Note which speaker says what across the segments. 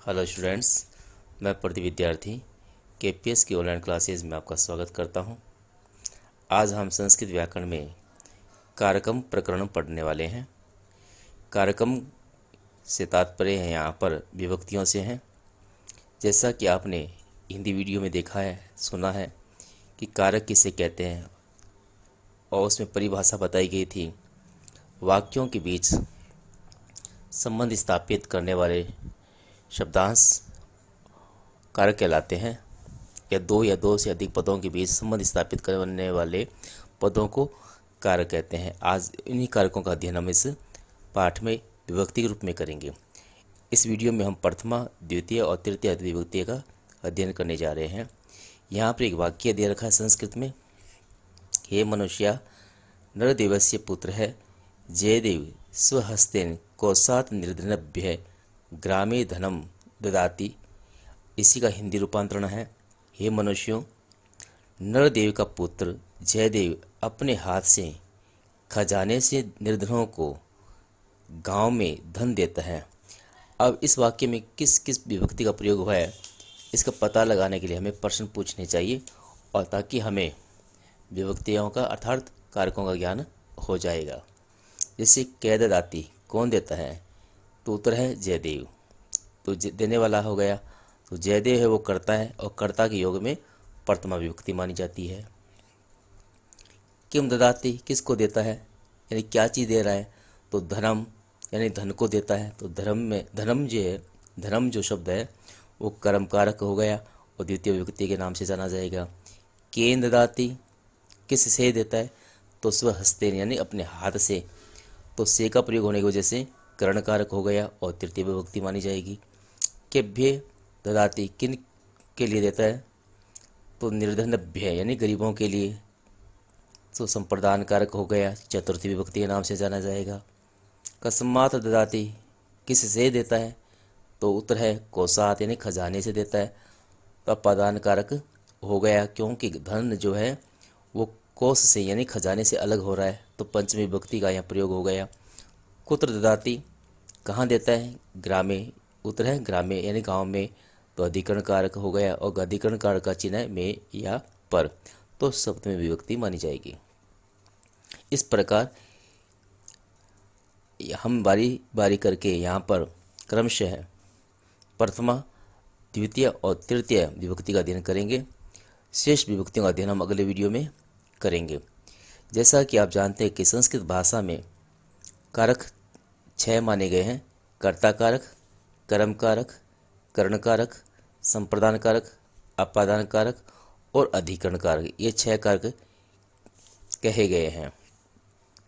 Speaker 1: Hello students, मैं प्रदीप विद्यार्थी KPS की ऑनलाइन क्लासेज में आपका स्वागत करता हूं। आज हम संस्कृत व्याकरण में कारकम प्रकरण पढ़ने वाले हैं। कारकम से तात्पर्य है यहाँ पर विभक्तियों से हैं। जैसा कि आपने हिंदी वीडियो में देखा है, सुना है कि कारक किसे कहते हैं और उसमें परिभाषा बताई गई थी। वाक्यों के बीच संबंध स्थापित करने वाले शब्दांश कारक कहलाते हैं। या दो से अधिक पदों के बीच संबंध स्थापित करने वाले पदों को कारक कहते हैं। आज इन्हीं कारकों का अध्ययन हम इस पाठ में विभक्ति के रूप में करेंगे। इस वीडियो में हम प्रथमा, द्वितीय और तृतीय विभक्ति का अध्ययन करने जा रहे हैं। यहाँ पर एक वाक्य दे रखा है संस्कृत में। हे मनुष्या, नरदेवस्य पुत्र है, जयदेव स्वहस्तेन कौसात निर्धनभ्य ग्रामे धनम ददाति। इसी का हिंदी रूपांतरण है, हे मनुष्यों, नरदेव का पुत्र जयदेव अपने हाथ से खजाने से निर्धनों को गांव में धन देता है। अब इस वाक्य में किस किस विभक्ति का प्रयोग हुआ है, इसका पता लगाने के लिए हमें प्रश्न पूछने चाहिए, और ताकि हमें विभक्तियों का अर्थात कारकों का ज्ञान हो जाएगा। जैसे कैददाती कौन देता है, तो उत्तर है जयदेव। तो देने वाला हो गया, तो जयदेव है वो करता है, और कर्ता के योग में प्रथमा विभक्ति मानी जाती है। किम ददाति किसको देता है, यानी क्या चीज़ दे रहा है, तो धनम यानी धन को देता है। तो धर्म में धर्म जो शब्द है वो कर्म कारक हो गया और द्वितीय विभक्ति के नाम से जाना जाएगा। केन ददाति किस से देता है, तो स्वहस्तेन यानी अपने हाथ से। तो से का प्रयोग होने की वजह से करण कारक हो गया और तृतीय विभक्ति मानी जाएगी। केभ्य ददाति किन के लिए देता है, तो निर्धनभ्य यानी गरीबों के लिए। तो संप्रदान कारक हो गया, चतुर्थी विभक्ति के नाम से जाना जाएगा। कस्मात ददाति किस से देता है, तो उत्तर है कोसात यानी खजाने से देता है। तो अपादान कारक हो गया, क्योंकि धन जो है वो कोष से यानी खजाने से अलग हो रहा है। तो पंचमी विभक्ति का यहाँ प्रयोग हो गया। कुत्र ददाति कहाँ देता है, ग्रामे। उत्तर है ग्रामे यानी गांव में। तो अधिकरण कारक हो गया, और अधिकरण कारक का चिन्ह है में या पर। तो सप्तमी विभक्ति मानी जाएगी। इस प्रकार हम बारी बारी करके यहाँ पर क्रमशः प्रथमा, द्वितीय और तृतीय विभक्ति का अध्ययन करेंगे। शेष विभक्तियों का अध्ययन हम अगले वीडियो में करेंगे। जैसा कि आप जानते हैं कि संस्कृत भाषा में कारक 6 माने गए हैं। कर्ता कारक, कर्म कारक, कर्ण कारक, संप्रदान कारक, अपादान कारक और अधिकरण कारक। ये 6 कारक कहे गए हैं।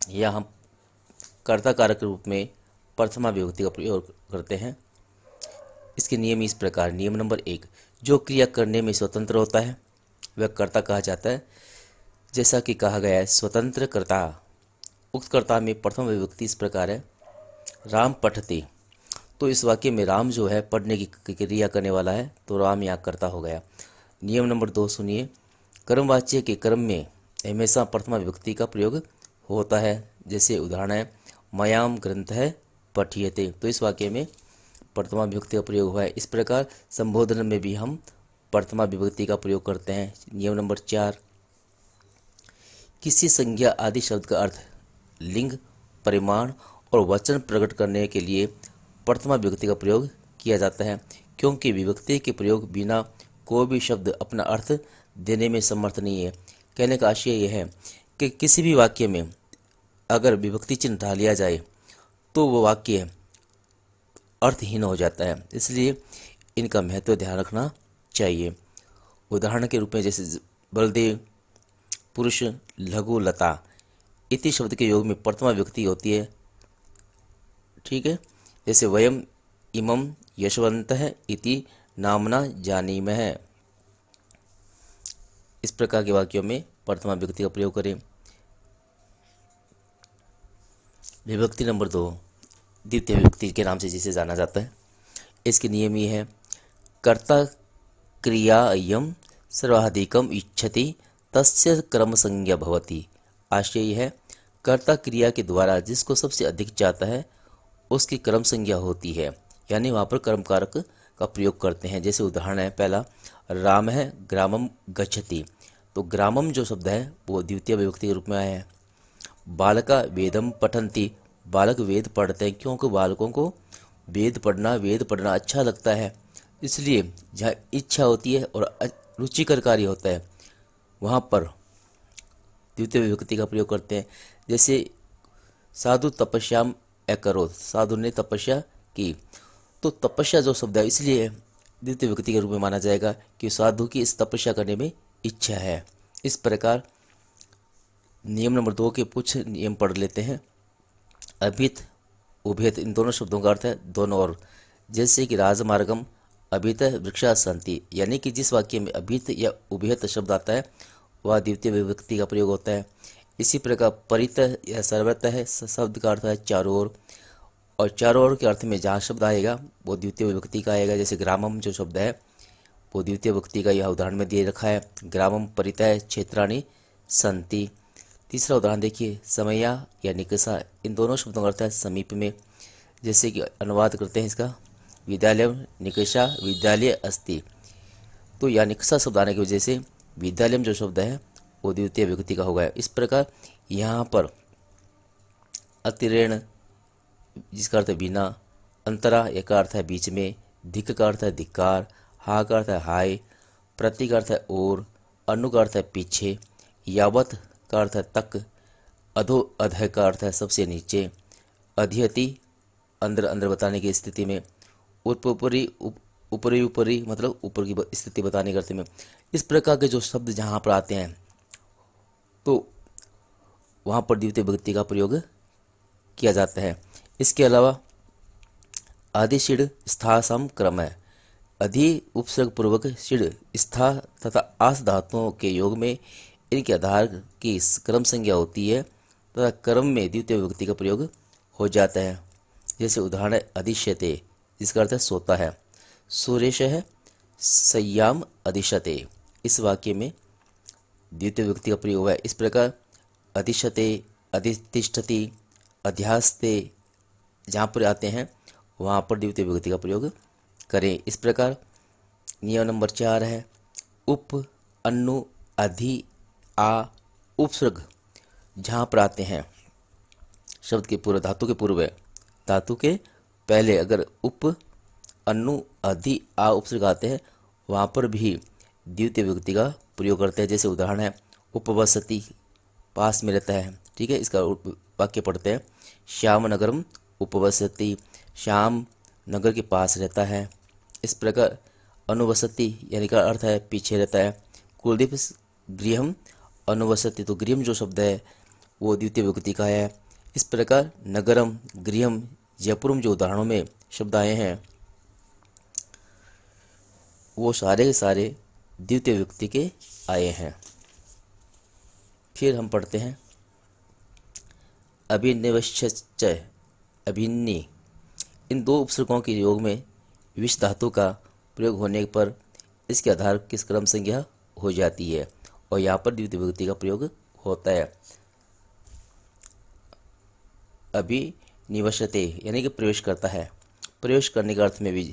Speaker 1: या हम कर्ता कारक के रूप में प्रथमा विभक्ति का प्रयोग करते हैं। इसके नियम इस प्रकार। नियम नंबर 1, जो क्रिया करने में स्वतंत्र होता है वह कर्ता कहा जाता है। जैसा कि कहा गया है स्वतंत्र कर्ता। उक्त कर्ता में प्रथम विभक्ति इस प्रकार है, राम पठति। तो इस वाक्य में राम जो है पढ़ने की क्रिया करने वाला है, तो राम यहाँ कर्ता हो गया। नियम नंबर 2 सुनिए, कर्मवाच्य के क्रम में हमेशा प्रथमा विभक्ति का प्रयोग होता है। जैसे उदाहरण है मयाम ग्रंथ है पठियते। तो इस वाक्य में प्रथमा विभक्ति का प्रयोग हुआ है। इस प्रकार संबोधन में भी हम प्रथमा विभक्ति का प्रयोग करते हैं। नियम नंबर 4, किसी संज्ञा आदि शब्द का अर्थ, लिंग, परिमाण और वचन प्रकट करने के लिए प्रथमा विभक्ति का प्रयोग किया जाता है, क्योंकि विभक्ति के प्रयोग बिना कोई भी शब्द अपना अर्थ देने में समर्थ नहीं है। कहने का आशय यह है कि किसी भी वाक्य में अगर विभक्ति चिन्ह डाल लिया जाए तो वो वाक्य अर्थहीन हो जाता है। इसलिए इनका महत्व ध्यान रखना चाहिए। उदाहरण के रूप में जैसे बलदेव, पुरुष, लघु, लता इति शब्द के योग में प्रथमा विभक्ति होती है। ठीक है। जैसे वयम इमं यशवंतः इति नामना जानीमः। इस प्रकार के वाक्यों में प्रथमा विभक्ति का प्रयोग करें। विभक्ति नंबर 2, द्वितीय विभक्ति के नाम से जिसे जाना जाता है। इसके नियम ये है, कर्ता क्रियायं सर्वाधिकम इच्छति तस्य क्रम संज्ञा भवति। आशय यह है, कर्ता क्रिया के द्वारा जिसको सबसे अधिक चाहता है उसकी क्रम संज्ञा होती है, यानी वहाँ पर कर्म कारक का प्रयोग करते हैं। जैसे उदाहरण है पहला, राम है ग्रामम गच्छति, तो ग्रामम जो शब्द है वो द्वितीय विभक्ति के रूप में आया है। बालका वेदम पठन्ति, बालक वेद पढ़ते हैं, क्योंकि बालकों को वेद पढ़ना अच्छा लगता है, इसलिए जहाँ इच्छा होती है और रुचिकर कार्य होता है वहाँ पर द्वितीय विभक्ति का प्रयोग करते हैं। जैसे साधु तपस्याम अकरोत्, साधु ने तपस्या की, तो तपस्या जो शब्द है इसलिए द्वितीय विभक्ति के रूप में माना जाएगा कि साधु की इस तपस्या करने में इच्छा है। इस प्रकार नियम नंबर 2 के कुछ नियम पढ़ लेते हैं। अभित उभेत, इन दोनों शब्दों का अर्थ है दोनों ओर। जैसे कि राजमार्गम अभित वृक्षा संति, यानी कि जिस वाक्य में अभित या उभेत शब्द आता है वह द्वितीय विभक्ति का प्रयोग होता है। इसी प्रकार परित या सर्वत्र है शब्द का अर्थ है चारों ओर, और चारों ओर के अर्थ में जहाँ शब्द आएगा वो द्वितीय विभक्ति का आएगा। जैसे ग्रामम जो शब्द है वो द्वितीय विभक्ति का यह उदाहरण में दिए रखा है, ग्रामम परितः क्षेत्राणि संति। तीसरा उदाहरण देखिए, समया या निकषा, इन दोनों शब्दों का अर्थ है समीप में। जैसे कि अनुवाद करते हैं इसका, विद्यालय निकषा विद्यालय अस्ति, तो या निकषा शब्द आने की वजह से विद्यालय जो शब्द है वो द्वितीय विभक्ति का होगा। इस प्रकार यहाँ पर अतिरेण जिसका अर्थ है बिना, अंतरा एक का अर्थ है बीच में, धिक का अर्थ है धिक्कार, हा का अर्थ है हाय, प्रति का अर्थ है और, अनु का अर्थ है पीछे, यावत का अर्थ है तक, अधो अधः का अर्थ है सबसे नीचे, अधियति अंदर अंदर बताने की स्थिति में, ऊपरी ऊपरी ऊपरी मतलब ऊपर की स्थिति बताने के अर्थ में। इस प्रकार के जो शब्द जहाँ पर आते हैं तो वहाँ पर द्वितीय विभक्ति का प्रयोग किया जाता है। इसके अलावा आदिशीड़ स्था सम क्रम है, अधि उपसर्ग पूर्वक शीड़ स्था तथा आस धातुओं के योग में इनके आधार की क्रम संज्ञा होती है तथा क्रम में द्वितीय विभक्ति का प्रयोग हो जाता है। जैसे उदाहरण है अधिष्यते, जिसका अर्थ है सोता है, सुरेश है संयाम अधिशते, इस वाक्य में द्वितीय विभक्ति का प्रयोग हुआ है। इस प्रकार अधिशते, अधितिष्ठति, अध्यास्ते जहाँ पर आते हैं वहाँ पर द्वितीय विभक्ति का प्रयोग करें। इस प्रकार नियम नंबर 4 है, उप अनु अधि आ उपसर्ग जहाँ पर आते हैं शब्द के पूर्व, धातु के पूर्व, धातु के पहले अगर उप अनु अधि आ उपसर्ग आते हैं वहाँ पर भी द्वितीय विभक्ति का प्रयोग करते हैं। जैसे उदाहरण है उपवसति, पास में रहता है, ठीक है। इसका वाक्य पढ़ते हैं, श्याम नगरम उपवसति, श्याम नगर के पास रहता है। इस प्रकार अनुवसति यानी का अर्थ है पीछे रहता है। कुलदीप गृहम अनुवसति, तो गृहम जो शब्द है वो द्वितीय विभक्ति का है। इस प्रकार नगरम गृहम जयपुरम जो उदाहरणों में शब्द आए हैं वो सारे के सारे द्वितीय विभक्ति के आए हैं। फिर हम पढ़ते हैं अभिनिवेश्च अभिन्नी, इन दो उपसर्गों के योग में विश धातु का प्रयोग होने पर इसके आधार किस क्रम संज्ञा हो जाती है और यहाँ पर द्वितीय विभक्ति का प्रयोग होता है। अभिनिवशते यानी कि प्रवेश करता है, प्रवेश करने के अर्थ में भी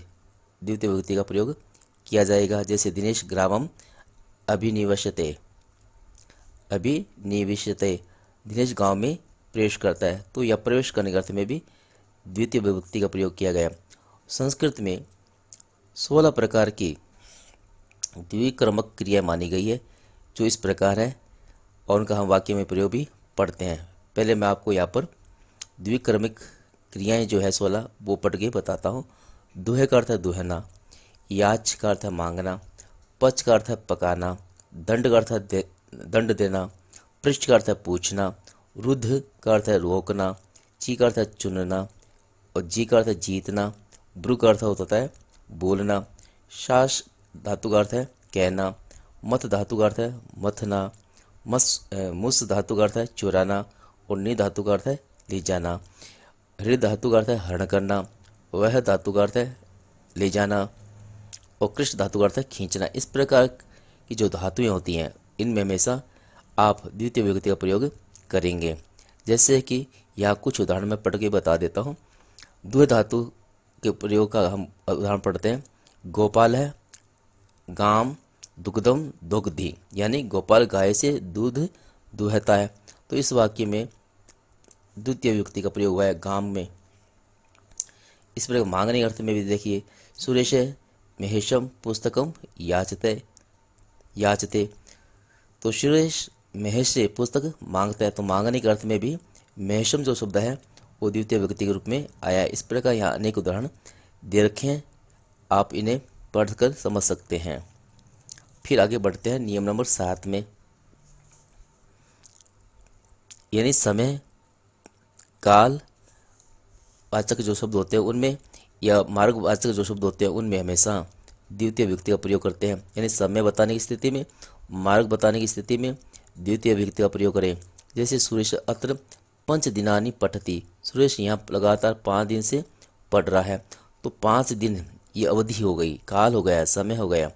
Speaker 1: द्वितीय विभक्ति का प्रयोग किया जाएगा। जैसे दिनेश ग्रामम अभिनिवशते, अभिनिविशते दिनेश गांव में प्रवेश करता है, तो यह प्रवेश करने के अर्थ में भी द्वितीय विभक्ति का प्रयोग किया गया। संस्कृत में 16 प्रकार की द्विक्रमक क्रिया मानी गई है जो इस प्रकार है और उनका हम वाक्य में प्रयोग भी पढ़ते हैं। पहले मैं आपको यहाँ पर द्विक्रमिक क्रियाएं जो है 16 वो पढ़ के बताता हूँ। दुहे का अर्थ है दुहना, याच का अर्थ है मांगना, पच का अर्थ है पकाना, दंड का अर्थ है दंड देना, पृष्ठ का अर्थ है पूछना, रुद्ध का अर्थ है रोकना, ची का अर्थ है चुनना और जी का अर्थ है जीतना, ब्रु का अर्थ होता है बोलना, शास धातु का अर्थ है कहना, मत धातु का अर्थ है मथना, मुस धातु का अर्थ है चुराना और नि धातु का अर्थ है ले जाना, हृदय धातु का अर्थ है हरण करना, वह धातु का अर्थ है ले जाना और कृष्ण धातु का अर्थ है खींचना। इस प्रकार की जो धातुएं होती हैं इनमें हमेशा आप द्वितीय विभक्ति का प्रयोग करेंगे। जैसे कि यहाँ कुछ उदाहरण मैं पढ़ के बता देता हूँ। द्वि धातु के प्रयोग का हम उदाहरण पढ़ते हैं। गोपाल है, गाम दुग्धम दुग्धि, यानी गोपाल गाय से दूध दुहता है। तो इस वाक्य में द्वितीय विभक्ति का प्रयोग हुआ है गाम में। इस प्रकार मांगने के अर्थ में भी देखिए, सुरेश महेशम पुस्तकम याचते याचते, तो सुरेश महेश से पुस्तक मांगता है, तो मांगने के अर्थ में भी महेशम जो शब्द है वो द्वितीय विभक्ति के रूप में आया है। इस प्रकार यहाँ अनेक उदाहरण दे रखे हैं, आप इन्हें पढ़कर समझ सकते हैं। फिर आगे बढ़ते हैं नियम नंबर 7 में, यानी समय काल वाचक जो शब्द होते हैं उनमें, या मार्ग वाचक जो शब्द होते हैं उनमें हमेशा द्वितीय विभक्ति का प्रयोग करते हैं। यानी समय बताने की स्थिति में, मार्ग बताने की स्थिति में द्वितीय विभक्ति का प्रयोग करें। जैसे सुरेश अत्र 5 दिनानि पठति, सुरेश यहाँ लगातार 5 दिन से पढ़ रहा है। तो 5 दिन ये अवधि हो गई, काल हो गया, समय हो गया,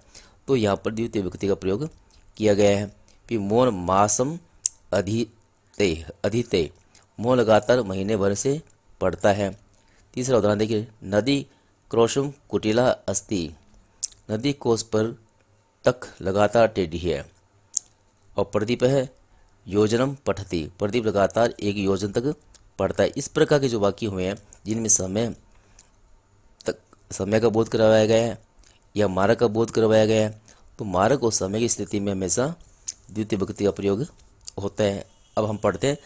Speaker 1: तो यहाँ पर द्वितीय विभक्ति का प्रयोग किया गया है। फिर मोर मासम अधिते अधिते, मोर लगातार महीने भर से पढ़ता है। तीसरा उदाहरण देखिए, नदी क्रोशम कुटिला अस्ति, नदी कोस पर तक लगातार टेढ़ी है। और प्रदीप है योजनम पठति, प्रदीप लगातार एक योजन तक पढ़ता है। इस प्रकार के जो वाक्य हुए हैं जिनमें समय का बोध करवाया गया है या मारक का बोध करवाया गया है, तो मारक और समय की स्थिति में हमेशा द्वितीय विभक्ति का प्रयोग होता है। अब हम पढ़ते हैं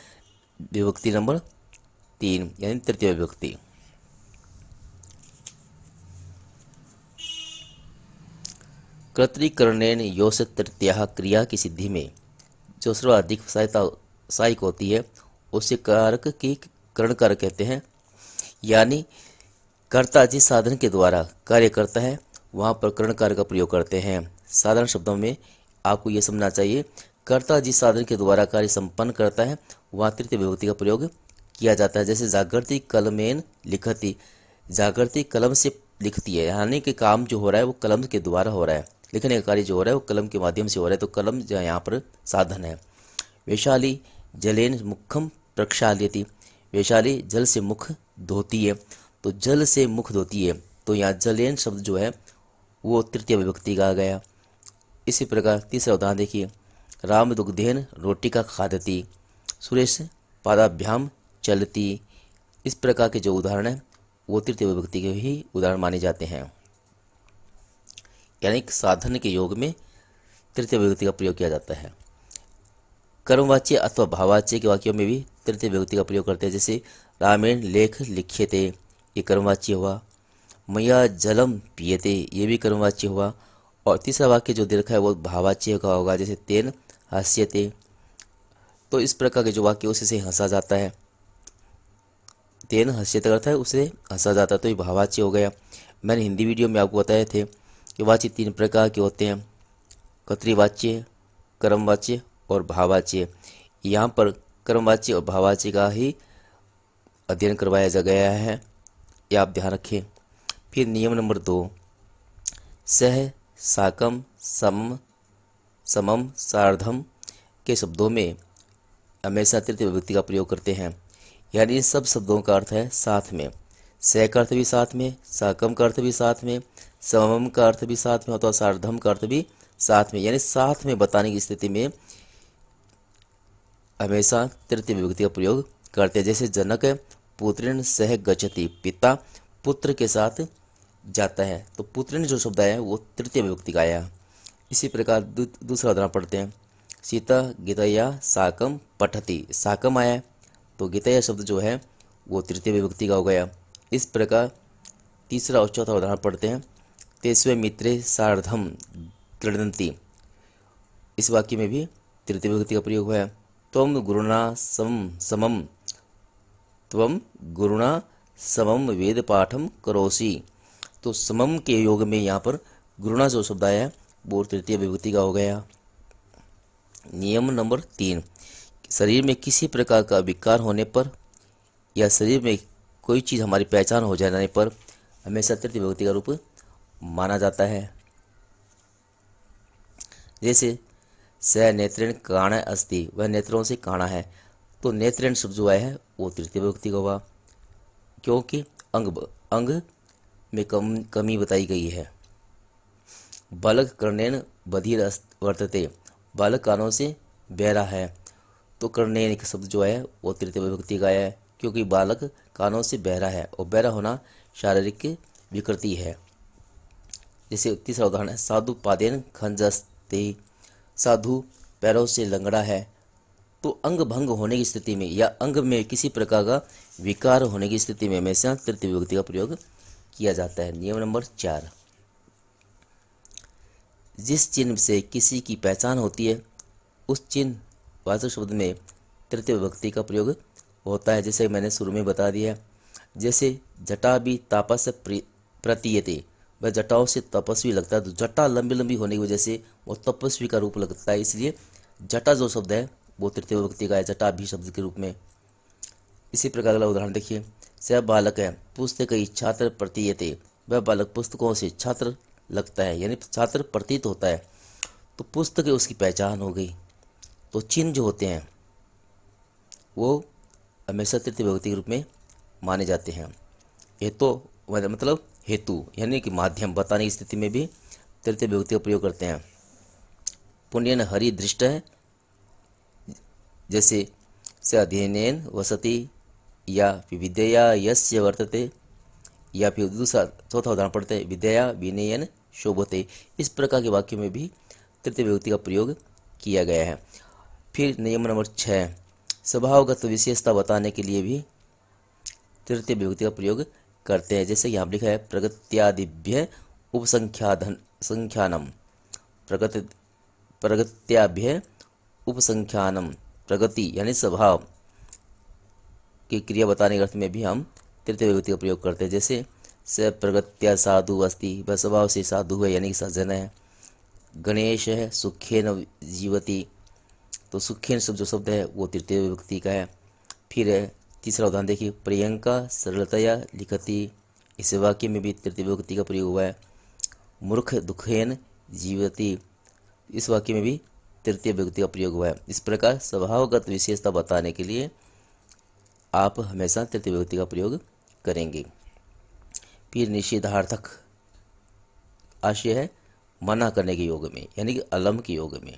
Speaker 1: विभक्ति नंबर 3 यानी तृतीय विभक्ति। कर्तृकरणेन योष तृतीया, क्रिया की सिद्धि में जो सर्वाधिक सहायक होती है उसे कारक की करणकारक कहते हैं। यानी कर्ता जिस साधन के द्वारा कार्य करता है वहाँ पर करणकारक का प्रयोग करते हैं। साधारण शब्दों में आपको ये समझना चाहिए, कर्ता जिस साधन के द्वारा कार्य संपन्न करता है वहाँ तृतीय विभक्ति का प्रयोग किया जाता है। जैसे जागृति कलमेन लिखती, जागृति कलम से लिखती है, यानी कि काम जो हो रहा है वो कलम के द्वारा हो रहा है, लिखने का कार्य जो हो रहा है वो कलम के माध्यम से हो रहा है, तो कलम जो यहाँ पर साधन है। वैशाली जलेन मुखम प्रक्षाल्यति, वैशाली जल से मुख धोती है, तो जल से मुख धोती है, तो यहाँ जलेन शब्द जो है वो तृतीय विभक्ति का आ गया। इसी प्रकार तीसरा उदाहरण देखिए, राम दुग्धेन रोटिका खादती, सुरेश पादाभ्याम चलती। इस प्रकार के जो उदाहरण है वो तृतीय विभक्ति के ही उदाहरण माने जाते हैं। यानी साधन के योग में तृतीय विभक्ति का प्रयोग किया जाता है। कर्मवाच्य अथवा भाववाच्य के वाक्यों में भी तृतीय विभक्ति का प्रयोग करते हैं। जैसे रामेण लेख लिख्यते, ये कर्मवाच्य हुआ। मैया जलम पियते, ये भी कर्मवाच्य हुआ। और तीसरा वाक्य जो दे रखा है वो भाववाच्य का होगा, जैसे तेन हास्यते। तो इस प्रकार के जो वाक्य उसे हंसा जाता है, तेन हास्यते करता है उसे हंसा जाता है, तो ये भाववाच्य हो गया। मैंने हिंदी वीडियो में आपको बताए थे कि वाच्य 3 प्रकार के होते हैं, कर्तृवाच्य, कर्मवाच्य और भाववाच्य। यहाँ पर कर्मवाच्य और भाववाच्य का ही अध्ययन करवाया जा गया है, यह आप ध्यान रखें। फिर नियम नंबर 2, सह साकम समम समम सार्धम के शब्दों में हमेशा तृतीय विभक्ति का प्रयोग करते हैं। यानी इन सब शब्दों का अर्थ है साथ में, सह का अर्थ भी साथ में, साकम का अर्थ भी साथ में, समम का अर्थ भी साथ में, अथवा सार्धम का अर्थ भी साथ में, यानी साथ में बताने की स्थिति में हमेशा तृतीय विभक्ति का प्रयोग करते हैं। जैसे जनक पुत्रेण सह गच्छति, पिता पुत्र के साथ जाता है, तो पुत्रेण जो शब्द आया है वो तृतीय विभक्ति का आया। इसी प्रकार दूसरा उदाहरण पढ़ते हैं, सीता गीतया साकम पठति, साकम आया है तो गीतया शब्द जो है वो तृतीय विभक्ति का हो गया। इस प्रकार तीसरा और चौथा उदाहरण पढ़ते हैं, तेस्वे मित्रे सार्धम गृह्णन्ति, इस वाक्य में भी तृतीय विभक्ति का प्रयोग हुआ है। त्वं गुरुणा समम वेद पाठम करोसि, तो समम के योग में यहाँ पर गुरुणा जो शब्द आया है वो तृतीय विभक्ति का हो गया। नियम नंबर 3, शरीर में किसी प्रकार का विकार होने पर या शरीर में कोई चीज़ हमारी पहचान हो जाने पर हमेशा तृतीय विभक्ति का रूप माना जाता है। जैसे स नेत्रेण काण अस्ति, वह नेत्रों से काणा है, तो नेत्रेण शब्द जो आया है वो तृतीय विभक्ति का हुआ, क्योंकि अंग में कमी बताई गई है। बालक कर्णेन बधिर वर्तते, बालक कानों से बहरा है। तो कर्णेन एक शब्द जो है वो तृतीय विभक्ति का है, क्योंकि बालक कानों से बहरा है और बहरा होना शारीरिक विकृति है। जैसे तीसरा उदाहरण है, साधु पादेन खंजस्ते, साधु पैरों से लंगड़ा है। तो अंग भंग होने की स्थिति में या अंग में किसी प्रकार का विकार होने की स्थिति में हमेशा तृतीय विभक्ति का प्रयोग किया जाता है। नियम नंबर 4, जिस चिन्ह से किसी की पहचान होती है उस चिन्ह वाचक शब्द में तृतीय विभक्ति का प्रयोग होता है। जैसे मैंने शुरू में बता दिया, जैसे जटा भी तापस प्रतीयते, वह जटाओं से तपस्वी लगता है। तो जटा लंबी लंबी होने की वजह से वो तपस्वी का रूप लगता है, इसलिए जटा जो शब्द है वो तृतीय विभक्ति का है, जटा भी शब्द के रूप में। इसी प्रकार अगला उदाहरण देखिए, स बालक है पुस्तक छात्र प्रतीयते, वह बालक पुस्तकों से छात्र लगता है, यानी छात्र प्रतीत होता है। तो पुस्तक उसकी पहचान हो गई। तो चिन्ह जो होते हैं वो हमेशा तृतीय विभक्ति के रूप में माने जाते हैं। हेतु मतलब हेतु यानी कि माध्यम बताने की स्थिति में भी तृतीय विभक्ति का प्रयोग करते हैं। पुण्यन हरि दृष्ट है, जैसे स अध्ययनेन वसति या विद्या यस्य वर्तते, या फिर दूसरा चौथा उदाहरण पढ़ते हैं, विद्या विनयन शोभते। इस प्रकार के वाक्यों में भी तृतीय विभक्ति का प्रयोग किया गया है। फिर नियम नंबर 6, स्वभावगत विशेषता बताने के लिए भी तृतीय विभक्ति का प्रयोग करते हैं। जैसे यहाँ लिखा है, प्रगत्यादिभ्य उपसंख्यानम, प्रगत्याभ्य उपसंख्यानम, प्रगति यानी स्वभाव की क्रिया बताने के अर्थ में भी हम तृतीय विभक्ति का प्रयोग करते हैं। जैसे स प्रगत्या साधु अस्ति, वह स्वभाव से साधु है यानी कि सज्जन है। गणेश है सुखेन जीवति, तो सुखेन शब्द जो शब्द है वो तृतीय विभक्ति का है। फिर है तीसरा उदाहरण देखिए, प्रियंका सरलतया लिखति, इस वाक्य में भी तृतीय विभक्ति का प्रयोग हुआ है। मूर्ख दुखेन जीवति, इस वाक्य में भी तृतीय विभक्ति का प्रयोग हुआ है। इस प्रकार स्वभावगत विशेषता बताने के लिए आप हमेशा तृतीय विभक्ति का प्रयोग करेंगे। फिर निषेधार्थक आशय है मना करने के योग में, यानी कि अलम के योग में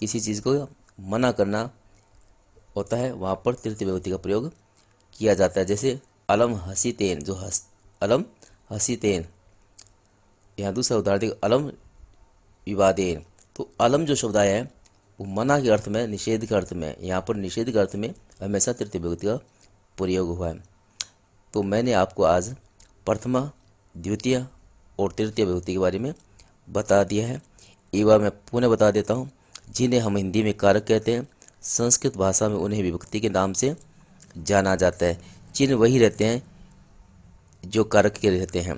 Speaker 1: किसी चीज़ को मना करना होता है, वहाँ पर तृतीय विभक्ति का प्रयोग किया जाता है। जैसे अलम हसीतेन, जो अलम हसीतेन। यहाँ दूसरा उदाहरण देखिए, अलम विवादेन। तो अलम जो शब्द आया है वो मना के अर्थ में, निषेध के अर्थ में, यहाँ पर निषेध के अर्थ में हमेशा तृतीय विभक्ति का प्रयोग हुआ है। तो मैंने आपको आज प्रथमा, द्वितीय और तृतीय विभक्ति के बारे में बता दिया है। एक बार मैं पुनः बता देता हूँ, जिन्हें हम हिंदी में कारक कहते हैं, संस्कृत भाषा में उन्हें विभक्ति के नाम से जाना जाता है। चिन्ह वही रहते हैं जो कारक के रहते हैं,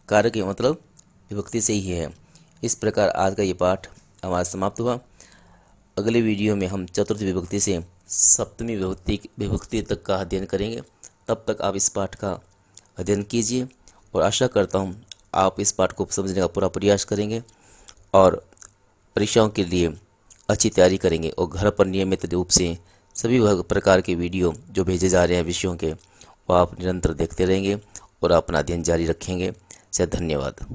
Speaker 1: कारक के मतलब विभक्ति से ही है। इस प्रकार आज का ये पाठ हमारा समाप्त हुआ। अगले वीडियो में हम चतुर्थ विभक्ति से सप्तमी विभक्ति तक का अध्ययन करेंगे। तब तक आप इस पाठ का अध्ययन कीजिए और आशा करता हूँ आप इस पाठ को समझने का पूरा प्रयास करेंगे और परीक्षाओं के लिए अच्छी तैयारी करेंगे और घर पर नियमित रूप से सभी प्रकार के वीडियो जो भेजे जा रहे हैं विषयों के, वो आप निरंतर देखते रहेंगे और अपना अध्ययन जारी रखेंगे। से धन्यवाद।